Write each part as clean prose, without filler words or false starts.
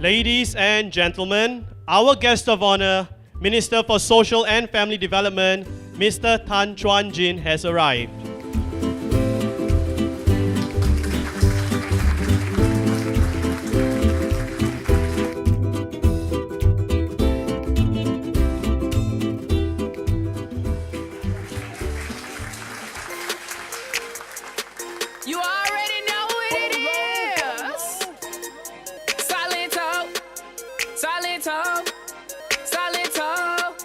Ladies and gentlemen, our guest of honor, Minister for Social and Family Development, Mr. Tan Chuan Jin, has arrived. You already know what it is. Solid talk, solid talk, solid talk.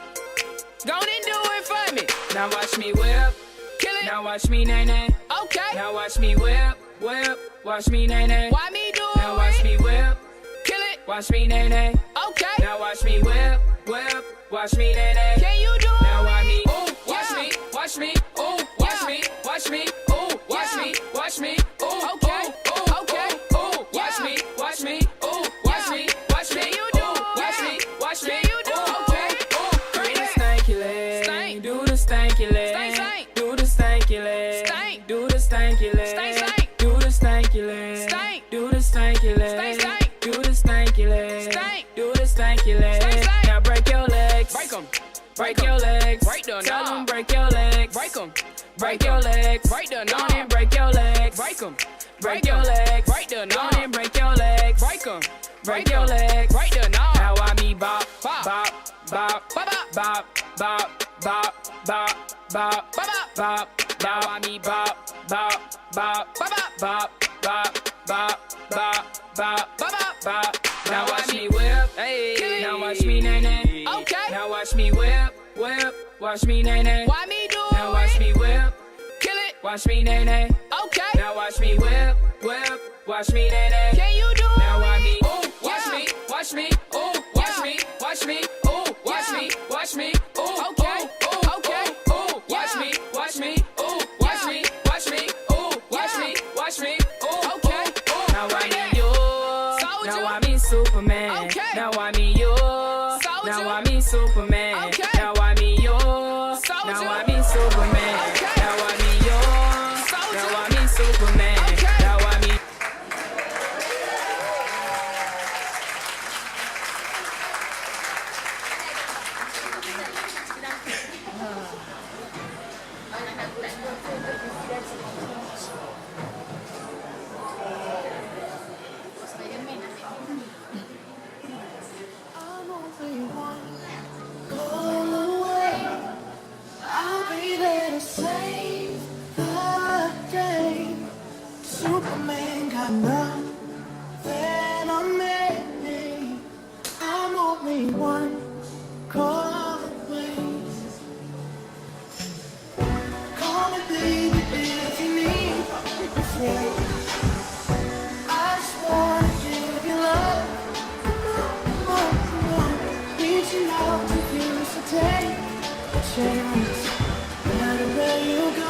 Go and do it for me. Now watch me whip, kill it. Now watch me nay nay. Okay. Now watch me whip, whip. Watch me nay nay. Why me do it? Now watch me whip, kill it. Watch me nay nay. Okay. Now watch me whip, whip. Watch me nay nay. Can you do it? Now watch me, ooh, watch me, watch me, ooh, watch me, watch me, ooh, watch me, watch me, ooh, okay, ooh, okay, ooh, watch me, watch me, ooh, watch me, watch me, you do, watch me, watch me, you do, okay, ooh, do the stanky leg, do the stanky leg, do the stanky leg, do the stanky leg, do the stanky leg, do the stanky leg, do the stanky leg, do the stanky leg. Now break your legs, break them. Break your legs, break the tell them break your legs, break them, break your legs, break the knob and break your legs, break them, break your legs, break the knob and break your legs, break them, break your legs, break the knob. Now I me bop, bop, bop, bop, bop, bop, bop, bop, bop, bop, bop. Now I me bop, bop, bop, bop, bop, bop, bop, bop, bop, bop, bop. Now watch me whip, hey. Now watch me nay nay. Okay. Now watch me whip, whip. Watch me nay nay. Why me do it? Now watch me whip, kill it. Watch me nay nay. Okay. Now watch me whip, whip. Watch me nay nay. Can you do it? Now watch me, ooh, watch me, watch me, ooh, watch me, watch me, ooh, watch me, watch me, ooh, okay, ooh, okay, ooh, watch me, watch me, ooh, watch me, watch me, ooh, watch me, watch me, ooh, okay, ooh. Now I need you. Now I mean Superman. Okay. Now I mean you. Now I mean Superman. Okay. Now I mean you. Now I mean Superman. Okay. Now I mean you. Now I mean Superman. Okay. Now I mean. Superman got nothing on me. I'm only one call away. Call me baby if you need a friend. I just wanna give you love. Come on, come on. Reaching out to you, so take a chance. No matter where you go.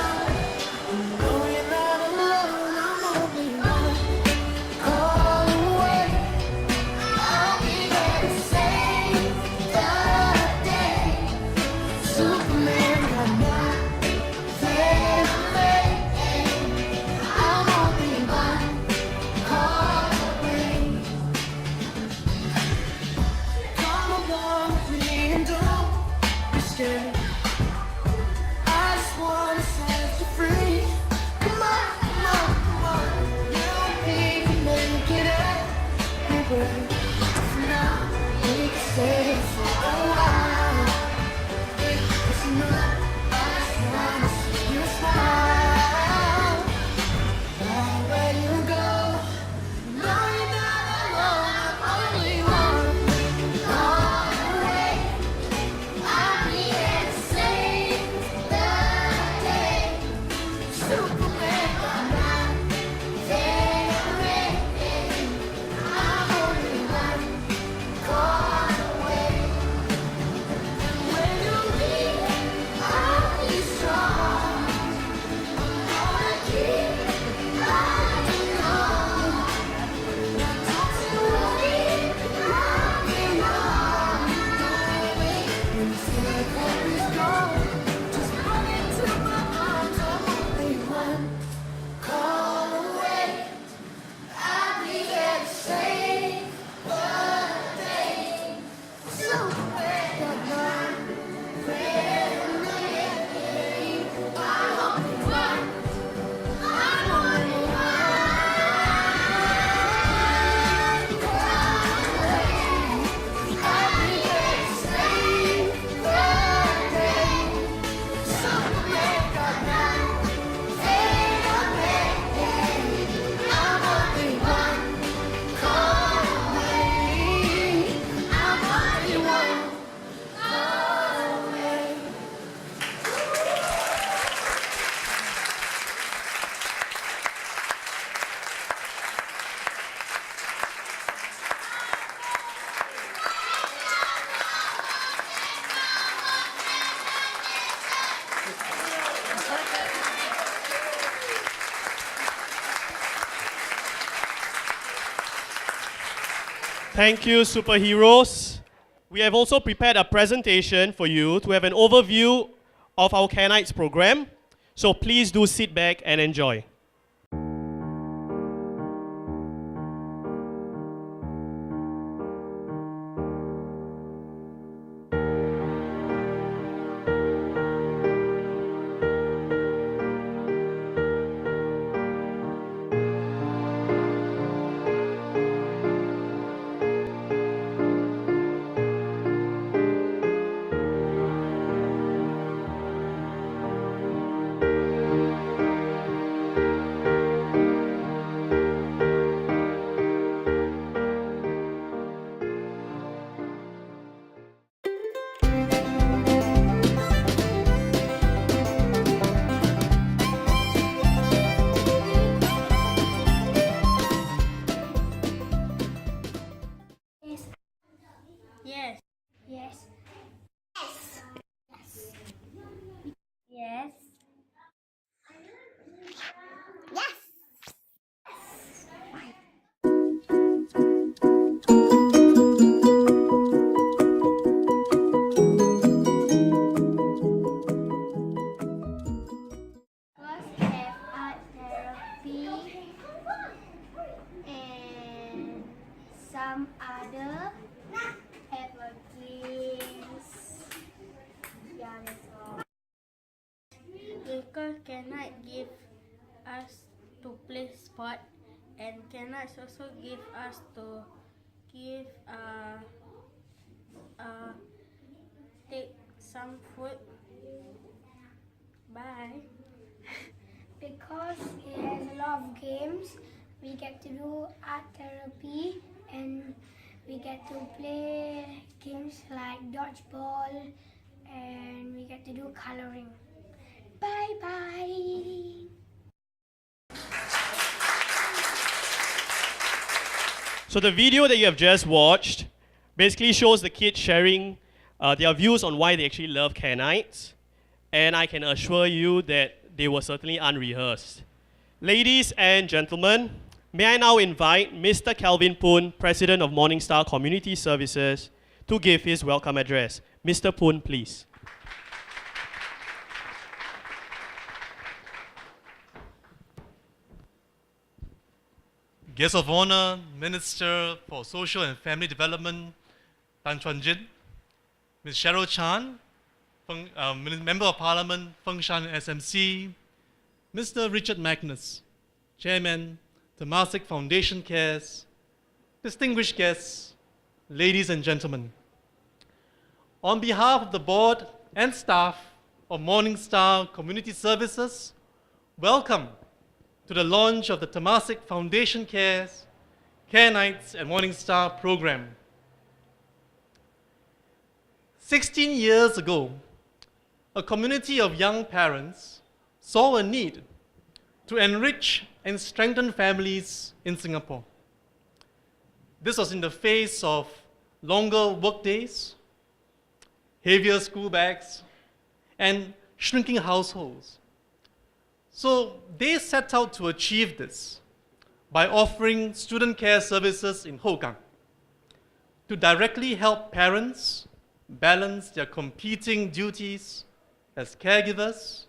Thank you, superheroes. We have also prepared a presentation for you to have an overview of our CareNights program. So please do sit back and enjoy. Yes. Yes. Yes. Yes. First have art therapy and some other have a games. Yeah, that's all. Because cannot give us to play sport and cannot also give us to give take some food. Bye. Because it has a lot of games, we get to do art therapy and we get to play games like dodgeball and we get to do coloring. Bye bye. So the video that you have just watched basically shows the kids sharing their views on why they actually love CareNights. And I can assure you that they were certainly unrehearsed. Ladies and gentlemen, may I now invite Mr. Kelvin Poon, President of Morning Star Community Services, to give his welcome address. Mr. Poon, please. Guest of Honor, Minister for Social and Family Development, Tan Chuan Jin, Ms. Cheryl Chan, Member of Parliament, Feng Shan SMC, Mr. Richard Magnus, Chairman, Temasek Foundation Cares, distinguished guests, ladies and gentlemen. On behalf of the board and staff of Morning Star Community Services, welcome to the launch of the Temasek Foundation Cares, CareNights and Morning Star program. 16 years ago, a community of young parents saw a need to enrich and strengthen families in Singapore. This was in the face of longer workdays, heavier school bags, and shrinking households. So they set out to achieve this by offering student care services in Hougang to directly help parents balance their competing duties as caregivers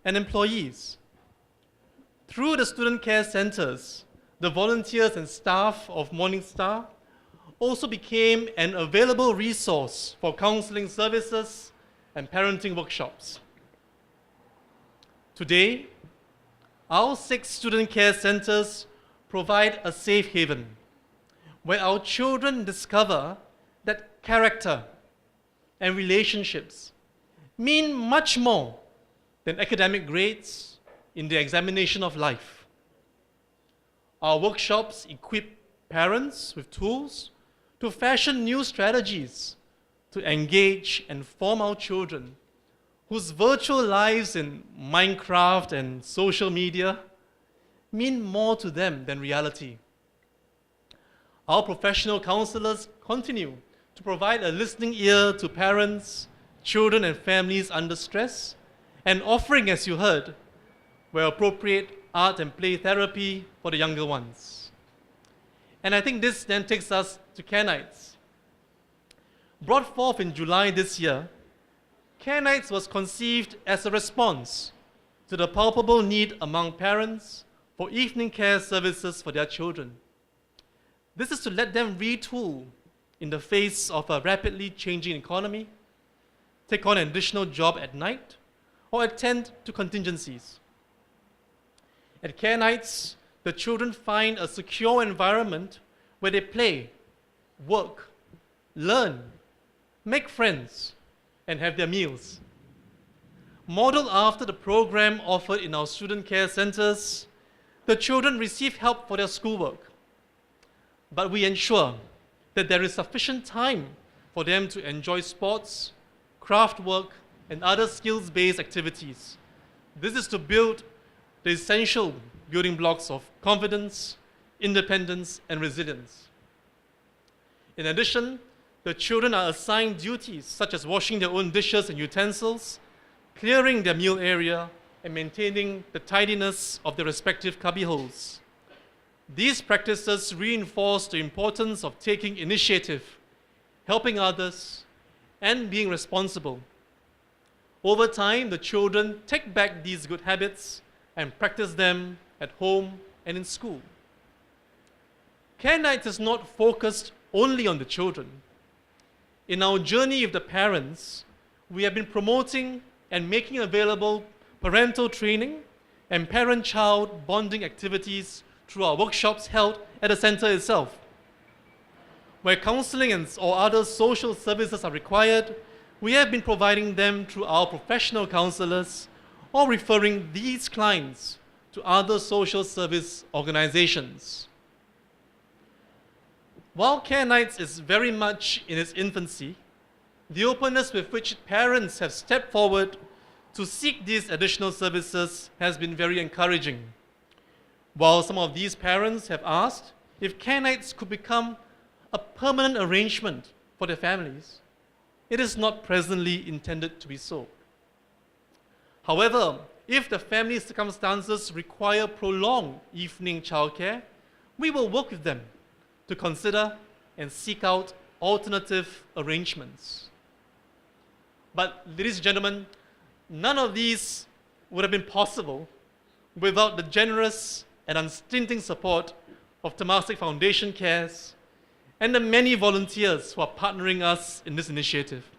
and employees. Through the student care centers, the volunteers and staff of Morning Star also became an available resource for counseling services and parenting workshops. Today, our 6 student care centers provide a safe haven where our children discover that character and relationships mean much more than academic grades in the examination of life. Our workshops equip parents with tools to fashion new strategies to engage and form our children whose virtual lives in Minecraft and social media mean more to them than reality. Our professional counselors continue to provide a listening ear to parents, children, and families under stress, and offering, as you heard, where appropriate, art and play therapy for the younger ones. And I think this then takes us to CareNights. Brought forth in July this year, CareNights was conceived as a response to the palpable need among parents for evening care services for their children. This is to let them retool in the face of a rapidly changing economy, take on an additional job at night, or attend to contingencies. At CareNights, the children find a secure environment where they play, work, learn, make friends, and have their meals. Modeled after the program offered in our student care centers, the children receive help for their schoolwork. But we ensure that there is sufficient time for them to enjoy sports, craft work, and other skills-based activities. This is to build the essential building blocks of confidence, independence, and resilience. In addition, the children are assigned duties such as washing their own dishes and utensils, clearing their meal area, and maintaining the tidiness of their respective cubbyholes. These practices reinforce the importance of taking initiative, helping others, and being responsible. Over time, the children take back these good habits and practice them at home and in school. CareNights is not focused only on the children. In our journey with the parents, we have been promoting and making available parental training and parent-child bonding activities through our workshops held at the center itself. Where counseling or other social services are required, we have been providing them through our professional counselors or referring these clients to other social service organizations. While CareNights is very much in its infancy, the openness with which parents have stepped forward to seek these additional services has been very encouraging. While some of these parents have asked if CareNights could become a permanent arrangement for their families, it is not presently intended to be so. However, if the family circumstances require prolonged evening childcare, we will work with them to consider and seek out alternative arrangements. But, ladies and gentlemen, none of these would have been possible without the generous and unstinting support of Temasek Foundation Cares and the many volunteers who are partnering us in this initiative.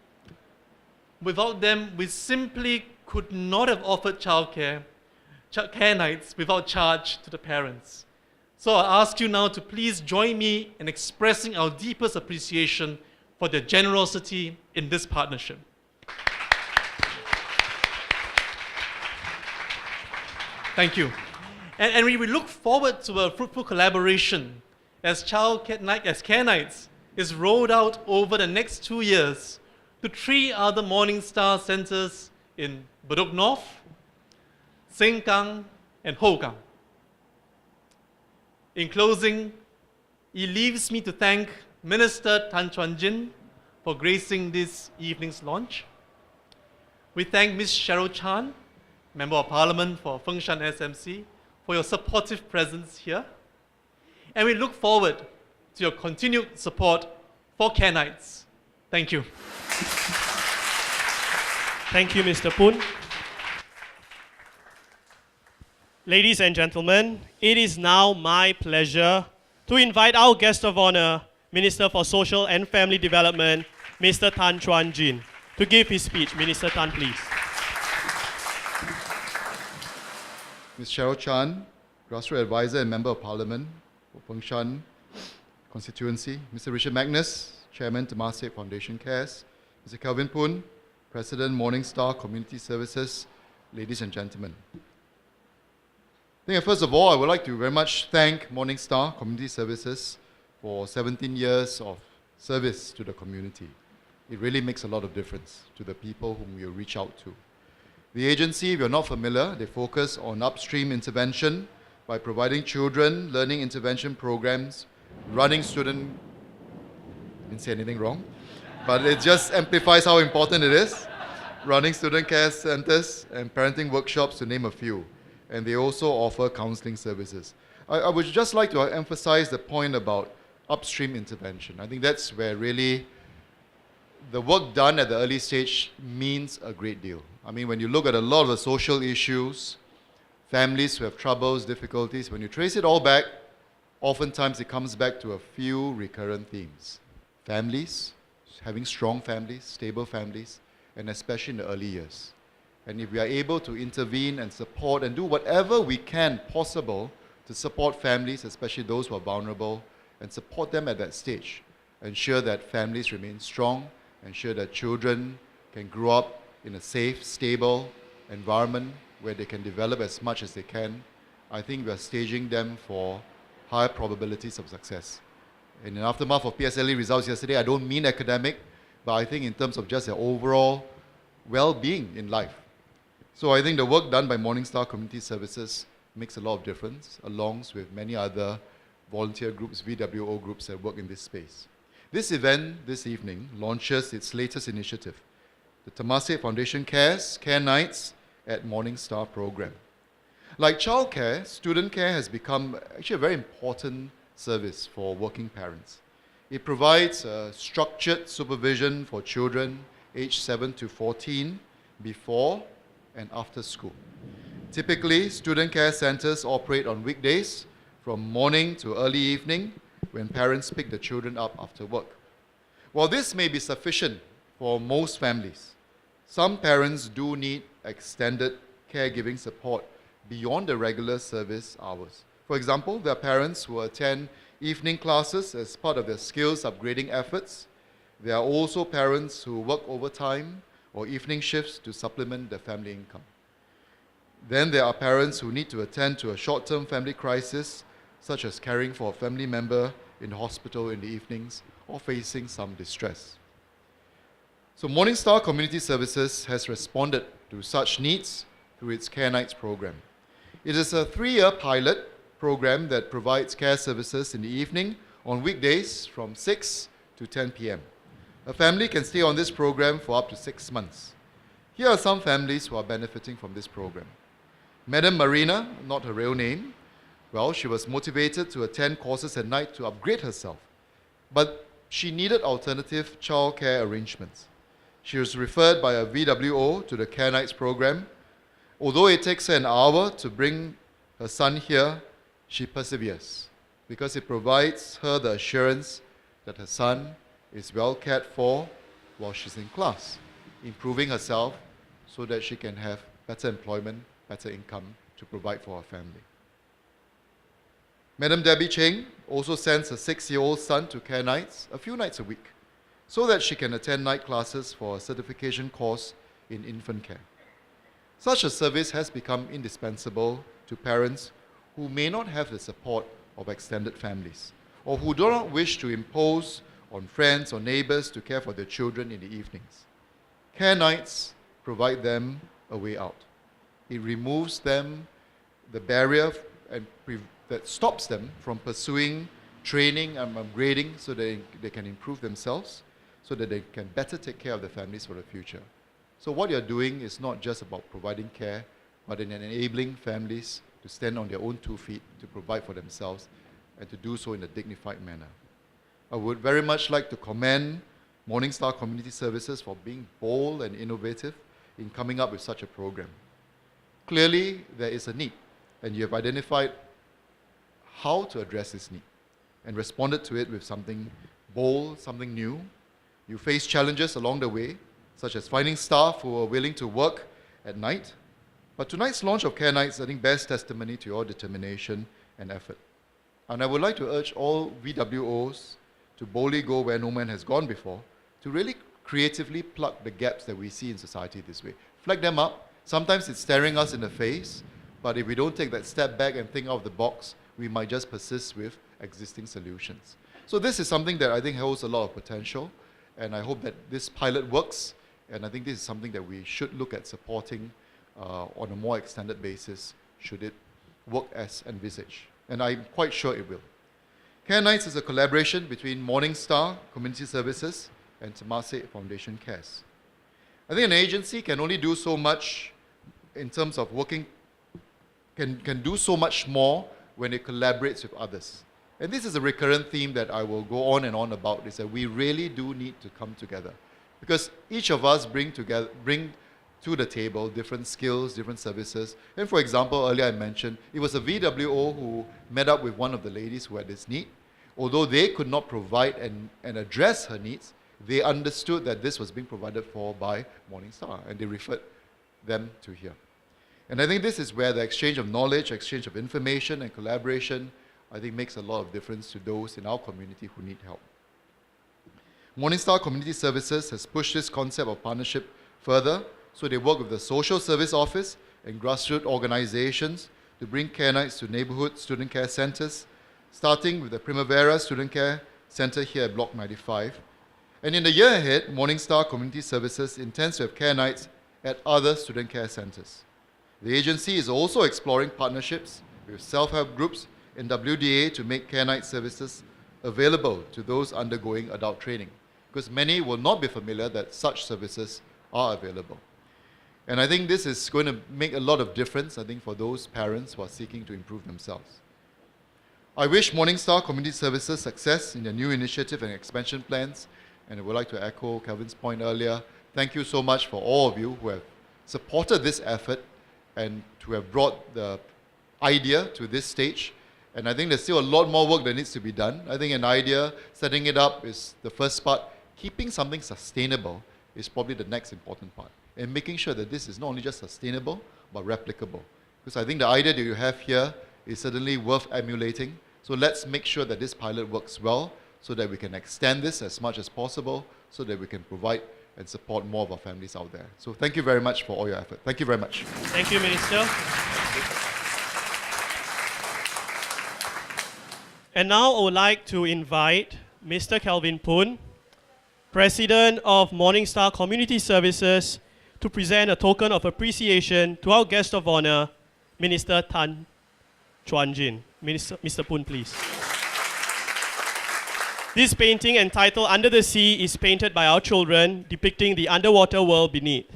Without them, we simply could not have offered care nights without charge to the parents. So I ask you now to please join me in expressing our deepest appreciation for their generosity in this partnership. Thank you. And we look forward to a fruitful collaboration as CareNights is rolled out over the next 2 years to 3 other Morning Star centers in Bedok North, Sengkang, and Hougang. In closing, it leaves me to thank Minister Tan Chuan Jin for gracing this evening's launch. We thank Ms. Cheryl Chan, Member of Parliament for Fengshan SMC, for your supportive presence here. And we look forward to your continued support for CareNights. Thank you. Thank you, Mr. Poon. Ladies and gentlemen, it is now my pleasure to invite our guest of honor, Minister for Social and Family Development, Mr. Tan Chuan Jin, to give his speech. Minister Tan, please. Ms. Cheryl Chan, Grassroots Advisor and Member of Parliament for Fengshan Constituency, Mr. Richard Magnus, Chairman, Temasek Foundation Cares, Mr. Kelvin Poon, President, Morning Star Community Services, ladies and gentlemen. I think first of all, I would like to very much thank Morning Star Community Services for 17 years of service to the community. It really makes a lot of difference to the people whom you reach out to. The agency, if you're not familiar, they focus on upstream intervention by providing children learning intervention programs, running student, didn't say anything wrong, but it just amplifies how important it is, running student care centers and parenting workshops to name a few. And they also offer counseling services. I would just like to emphasize the point about upstream intervention. I think that's where really the work done at the early stage means a great deal. I mean, when you look at a lot of the social issues, families who have troubles, difficulties, when you trace it all back, oftentimes it comes back to a few recurrent themes. Families, having strong families, stable families, and especially in the early years. And if we are able to intervene and support and do whatever we can possible to support families, especially those who are vulnerable, and support them at that stage, ensure that families remain strong, ensure that children can grow up in a safe, stable environment where they can develop as much as they can, I think we are staging them for higher probabilities of success. In the aftermath of PSLE results yesterday, I don't mean academic, but I think in terms of just their overall well-being in life. So I think the work done by Morning Star Community Services makes a lot of difference, along with many other volunteer groups, VWO groups that work in this space. This event this evening launches its latest initiative, the Temasek Foundation Cares, CareNights at Morning Star program. Like childcare, student care has become actually a very important service for working parents. It provides structured supervision for children aged 7 to 14 before and after school. Typically, student care centers operate on weekdays from morning to early evening when parents pick the children up after work. While this may be sufficient for most families, some parents do need extended caregiving support beyond the regular service hours. For example, there are parents who attend evening classes as part of their skills upgrading efforts. There are also parents who work overtime or evening shifts to supplement their family income. Then there are parents who need to attend to a short-term family crisis, such as caring for a family member in the hospital in the evenings or facing some distress. So Morning Star Community Services has responded to such needs through its CareNights program. It is a 3-year pilot program that provides care services in the evening on weekdays from 6 to 10 p.m. A family can stay on this program for up to 6 months. Here are some families who are benefiting from this program. Madam Marina, not her real name, well, she was motivated to attend courses at night to upgrade herself, but she needed alternative childcare arrangements. She was referred by a VWO to the CareNights program. Although it takes her an hour to bring her son here, she perseveres because it provides her the assurance that her son is well cared for while she's in class, improving herself so that she can have better employment, better income to provide for her family. Madam Debbie Cheng also sends her 6-year-old son to CareNights a few nights a week so that she can attend night classes for a certification course in infant care. Such a service has become indispensable to parents who may not have the support of extended families or who do not wish to impose on friends or neighbors to care for their children in the evenings. CareNights provide them a way out. It removes them the barrier that stops them from pursuing training and upgrading so that they can improve themselves, so that they can better take care of their families for the future. So what you're doing is not just about providing care, but in enabling families to stand on their own 2 feet, to provide for themselves, and to do so in a dignified manner. I would very much like to commend Morning Star Community Services for being bold and innovative in coming up with such a program. Clearly, there is a need, and you have identified how to address this need and responded to it with something bold, something new. You face challenges along the way, such as finding staff who are willing to work at night. But tonight's launch of CareNights, I think, bears testimony to your determination and effort. And I would like to urge all VWOs to boldly go where no man has gone before, to really creatively plug the gaps that we see in society this way. Flag them up. Sometimes it's staring us in the face, but if we don't take that step back and think out of the box, we might just persist with existing solutions. So this is something that I think holds a lot of potential, and I hope that this pilot works, and I think this is something that we should look at supporting on a more extended basis, should it work as envisaged. And I'm quite sure it will. CareNights is a collaboration between Morning Star Community Services and Temasek Foundation Cares. I think an agency can only do so much in terms of working, can do so much more when it collaborates with others. And this is a recurrent theme that I will go on and on about, is that we really do need to come together. Because each of us bring to the table different skills, different services. And for example, earlier I mentioned, it was a VWO who met up with one of the ladies who had this need. Although they could not provide and address her needs, they understood that this was being provided for by Morning Star, and they referred them to here. And I think this is where the exchange of knowledge, exchange of information and collaboration, I think makes a lot of difference to those in our community who need help. Morning Star Community Services has pushed this concept of partnership further, so they work with the Social Service Office and grassroots organizations to bring CareNights to neighborhood student care centers, starting with the Primavera Student Care Center here at Block 95. And in the year ahead, Morning Star Community Services intends to have CareNights at other student care centers. The agency is also exploring partnerships with self-help groups and WDA to make CareNights services available to those undergoing adult training, because many will not be familiar that such services are available. And I think this is going to make a lot of difference, I think, for those parents who are seeking to improve themselves. I wish Morning Star Community Services success in their new initiative and expansion plans, and I would like to echo Kelvin's point earlier. Thank you so much for all of you who have supported this effort and to have brought the idea to this stage. And I think there's still a lot more work that needs to be done. I think an idea, setting it up is the first part. Keeping something sustainable is probably the next important part. And making sure that this is not only just sustainable, but replicable. Because I think the idea that you have here is certainly worth emulating. So let's make sure that this pilot works well so that we can extend this as much as possible so that we can provide and support more of our families out there. So thank you very much for all your effort. Thank you very much. Thank you, Minister. And now I would like to invite Mr. Kelvin Poon, President of Morning Star Community Services, to present a token of appreciation to our guest of honor, Minister Tan Chuan Jin. Mr. Poon, please. This painting, entitled Under the Sea, is painted by our children, depicting the underwater world beneath.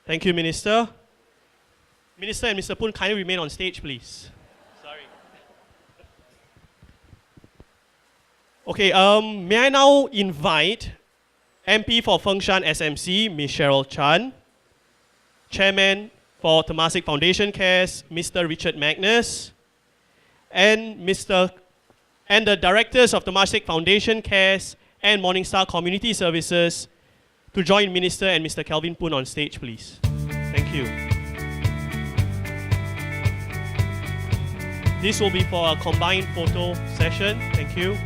Thank you, Minister. Minister and Mr. Poon, kindly remain on stage, please. Sorry. Okay, may I now invite MP for Fengshan SMC, Ms. Cheryl Chan, Chairman for Temasek Foundation Cares, Mr. Richard Magnus, and the directors of Temasek Foundation Cares and Morning Star Community Services to join Minister and Mr. Kelvin Poon on stage, please. Thank you. This will be for a combined photo session. Thank you.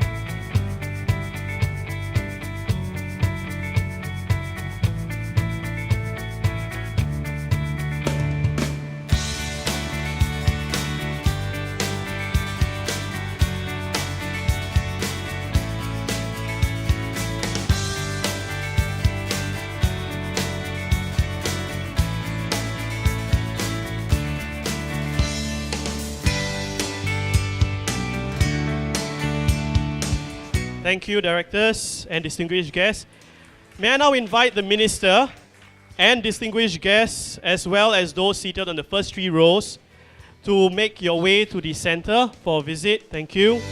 Thank you, directors and distinguished guests. May I now invite the Minister and distinguished guests, as well as those seated on the first three rows, to make your way to the center for a visit. Thank you.